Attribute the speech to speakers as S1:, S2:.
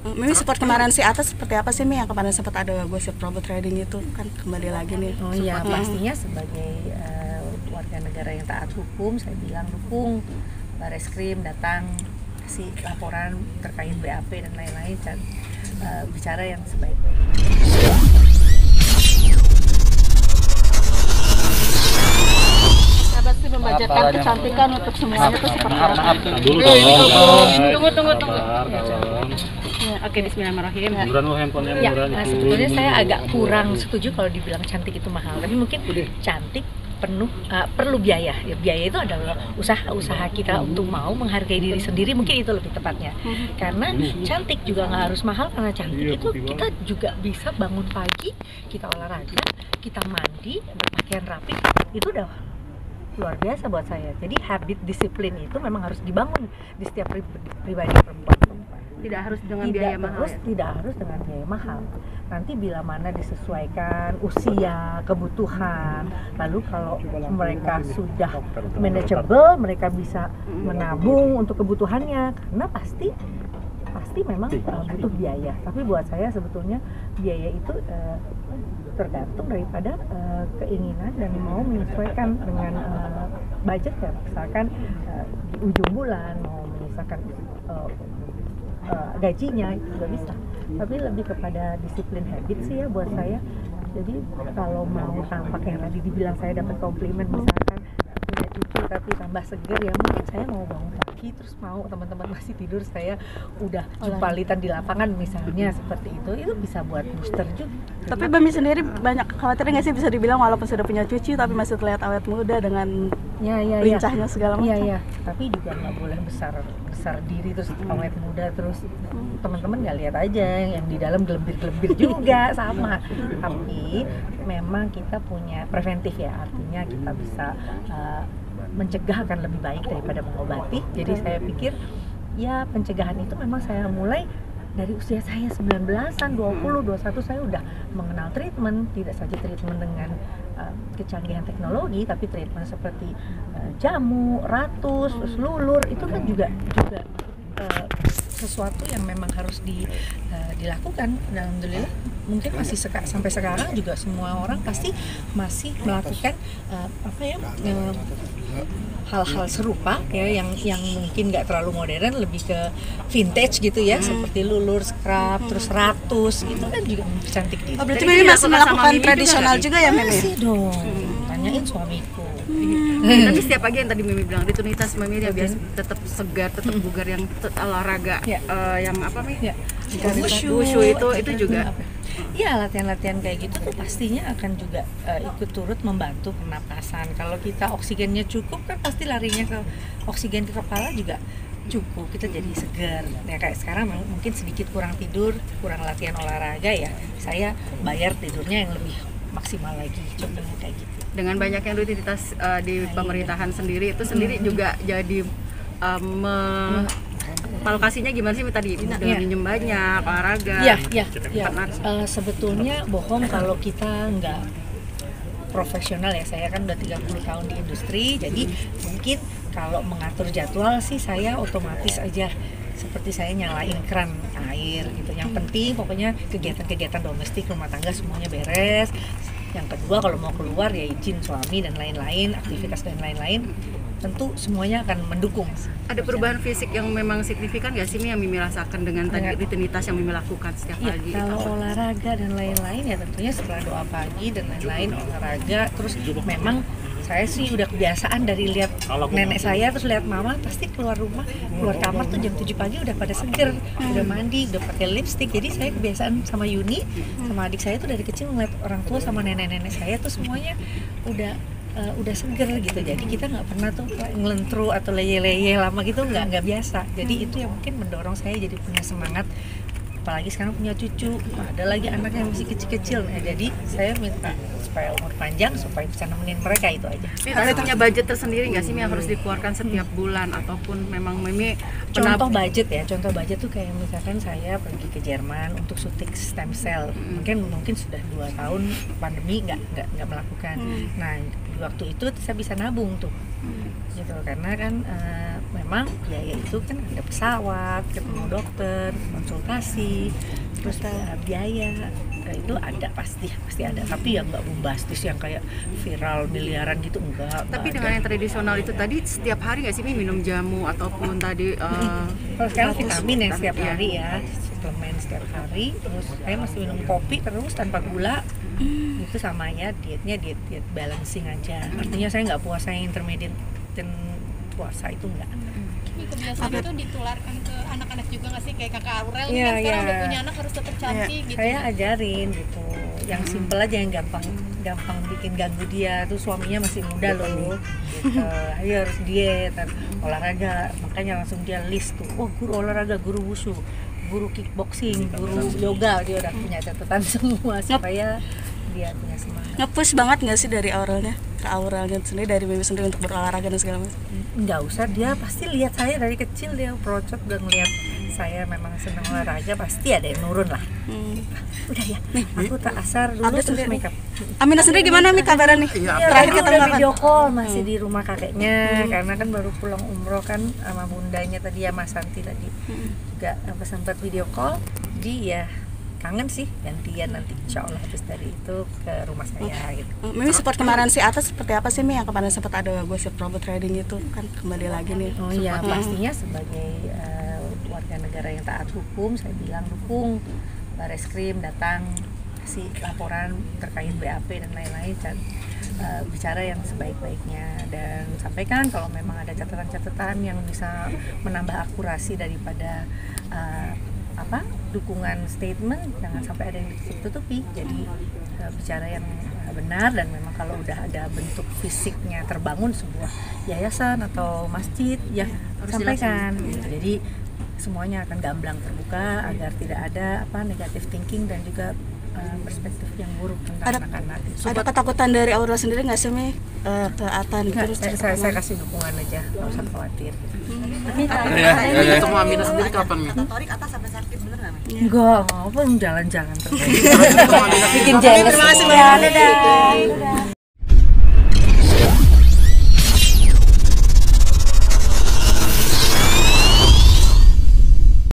S1: Mimi support kemarin si atas seperti apa sih Mi yang kemarin sempat ada gosip robot trading itu kan kembali lagi nih.
S2: Oh iya, pastinya sebagai warga negara yang taat hukum, saya bilang dukung Bareskrim datang kasih laporan terkait BAP dan lain-lain dan bicara yang sebaik-baiknya.
S1: Sahabat sih membajakan kecantikan untuk semuanya tuh seperti apa?
S3: Dulu
S4: Tunggu. Ya, oke, bismillahirrahmanirrahim.
S3: Buruan lo handphonenya
S2: Ya,
S3: buruan.
S2: sebetulnya saya agak kurang setuju kalau dibilang cantik itu mahal, tapi mungkin cantik perlu biaya. Ya, biaya itu adalah usaha kita untuk mau menghargai diri sendiri, mungkin itu lebih tepatnya. Karena cantik juga nggak harus mahal, karena cantik itu kita juga bisa bangun pagi, kita olahraga, kita mandi, berpakaian rapi, itu udah luar biasa buat saya. Jadi habit disiplin itu memang harus dibangun di setiap pribadi perempuan.
S4: Tidak harus dengan biaya mahal.
S2: Tidak harus dengan biaya mahal. Nanti bila mana disesuaikan usia, kebutuhan. Lalu kalau mereka sudah manageable, mereka bisa menabung untuk kebutuhannya. Karena pasti memang butuh biaya. Tapi buat saya sebetulnya biaya itu tergantung daripada keinginan dan mau menyesuaikan dengan budget ya. Misalkan di ujung bulan mau menyesuaikan gajinya itu juga bisa, tapi lebih kepada disiplin habit sih ya buat saya. Jadi kalau mau tampak yang tadi dibilang saya dapat komplimen misalkan punya cucu tapi tambah seger, ya mungkin saya mau bangun pagi terus mau teman-teman masih tidur saya udah jumpalitan di lapangan misalnya, seperti itu bisa buat booster juga.
S1: Tapi Bami sendiri banyak khawatir nggak sih bisa dibilang walaupun sudah punya cucu tapi masih terlihat awet muda dengan lincahnya segala macam?
S2: Iya, tapi juga nggak boleh besar diri terus awet muda terus teman-teman nggak lihat aja yang di dalam gelembir juga sama. Tapi memang kita punya preventif ya, artinya kita bisa mencegah akan lebih baik daripada mengobati. Jadi saya pikir ya pencegahan itu memang saya mulai dari usia saya 19-an, 20, 21 saya udah mengenal treatment, tidak saja treatment dengan kecanggihan teknologi, tapi treatment seperti jamu, ratus, terus lulur, itu kan juga sesuatu yang memang harus dilakukan. Dan alhamdulillah mungkin masih sampai sekarang juga semua orang pasti masih melakukan hal-hal serupa ya, yang mungkin nggak terlalu modern, lebih ke vintage gitu ya, seperti lulur, scrub, terus ratus, itu kan juga cantik diri.
S1: Oh, berarti Mimi masih melakukan tradisional juga ya Mimi?
S2: Masih dong, tanyain suamiku.
S4: Tapi setiap pagi yang tadi Mimi bilang rutinitas Mimi dia biasa tetap segar, tetap bugar, yang olahraga, yang apa Mi? Wushu itu juga.
S2: Ya, latihan-latihan kayak gitu tuh pastinya akan juga ikut turut membantu pernapasan. Kalau kita oksigennya cukup kan pasti larinya ke oksigen ke kepala juga cukup, kita jadi segar. Ya kayak sekarang mungkin sedikit kurang tidur, kurang latihan olahraga ya, saya bayar tidurnya yang lebih maksimal lagi, contohnya kayak gitu.
S4: Dengan banyaknya rutinitas di pemerintahan sendiri itu sendiri juga jadi alokasinya gimana sih tadi? Dengan minjem banyak, olahraga.
S2: Iya. Sebetulnya bohong kalau kita nggak profesional ya. Saya kan udah 30 tahun di industri, jadi mungkin kalau mengatur jadwal sih saya otomatis aja, seperti saya nyalain keran air gitu. Yang penting pokoknya kegiatan-kegiatan domestik, rumah tangga semuanya beres. Yang kedua kalau mau keluar ya izin suami dan lain-lain, aktivitas dan lain-lain, tentu semuanya akan mendukung.
S4: Ada perubahan fisik yang memang signifikan nggak sih Mi yang Mimi rasakan dengan tadi rutinitas yang Mimi lakukan setiap pagi?
S2: Kalau olahraga dan lain-lain ya tentunya setelah doa pagi dan lain-lain olahraga, terus memang saya sih udah kebiasaan dari lihat nenek saya terus lihat mama pasti keluar kamar tuh jam 7 pagi udah pada seger, udah mandi, udah pakai lipstick. Jadi saya kebiasaan sama Yuni, sama adik saya tuh dari kecil ngeliat orang tua sama nenek-nenek saya tuh semuanya udah seger gitu. Jadi kita nggak pernah tuh ngelentru atau leye-leye lama gitu, nggak biasa. Jadi itu yang mungkin mendorong saya jadi punya semangat, apalagi sekarang punya cucu, ada lagi anak yang masih kecil-kecil. Nah, jadi saya minta supaya umur panjang supaya bisa nemenin mereka, itu aja.
S4: Tapi punya budget tersendiri nggak sih yang harus dikeluarkan setiap bulan, ataupun memang Mimi
S2: contoh budget tuh kayak misalkan saya pergi ke Jerman untuk syuting stem cell, mungkin sudah 2 tahun pandemi nggak melakukan. Nah waktu itu saya bisa nabung tuh gitu, karena kan memang biaya itu kan ada pesawat, ketemu dokter, konsultasi, terus biaya itu ada pasti ada, tapi ya nggak bombastis yang kayak viral miliaran gitu, enggak.
S4: Tapi dengan yang tradisional itu tadi setiap hari nggak sih minum jamu ataupun tadi
S2: kalau sekarang vitamin yang setiap hari ya, suplemen setiap hari, terus saya masih minum kopi terus tanpa gula. Itu samanya dietnya diet balancing aja, artinya saya nggak puasa yang intermediate dan puasa itu enggak.
S3: Ini kebiasaan itu ditularkan ke anak-anak juga nggak sih, kayak kakak Aurel ini kan sekarang udah punya anak harus tetap cantik gitu.
S2: Saya ajarin gitu, yang simple aja, yang gampang bikin ganggu dia tuh, suaminya masih muda loh gitu. Ayo harus diet, olahraga, makanya langsung dia list tuh, guru olahraga, guru wushu, guru kickboxing, guru yoga, dia udah punya catatan semua supaya dia punya semangat.
S1: Nge-push banget nggak sih dari Aurelnya sendiri, dari Mimi sendiri untuk berolahraga dan segala macam?
S2: Nggak usah, dia pasti lihat saya dari kecil, dia procot udah ngeliat saya memang senang olahraga, pasti ada yang nurun lah. Udah ya, aku tak asar dulu terus makeup.
S1: Amina sendiri gimana Mi kabarnya nih?
S2: Terakhir ketemu video call masih di rumah kakeknya, karena kan baru pulang umroh kan sama bundanya tadi ya, Mas Santi tadi juga sempat video call. Dia kangen sih, gantian nanti insya Allah habis dari itu ke rumah saya gitu.
S1: Mimi support kemarin si Atas seperti apa sih Mi, yang kemarin sempat ada gosip robot trading itu kan kembali lagi nih?
S2: Oh iya, pastinya sebagai warga negara yang taat hukum, saya bilang dukung Bareskrim datang kasih laporan terkait BAP dan lain-lain, dan bicara yang sebaik-baiknya, dan sampaikan kalau memang ada catatan-catatan yang bisa menambah akurasi daripada dukungan statement, jangan sampai ada yang ditutupi. Jadi bicara yang benar, dan memang kalau udah ada bentuk fisiknya terbangun sebuah yayasan atau masjid ya sampaikan gitu. Jadi semuanya akan gamblang terbuka agar tidak ada negative thinking dan juga perspektif yang buruk tentang anak-anak.
S1: Ada ketakutan dari Aurel sendiri nggak sih Mi ke Atan?
S2: Saya kasih dukungan aja, nggak usah khawatir.
S5: Ketemu Amina sendiri kapan Mi?
S4: Torik atas sampai sakit bener nggak Mi?
S2: Enggak, apa jalan-jalan terus.
S5: Ketemu Amina
S2: Bikin jealous.
S1: Terima kasih banyak. Dadah.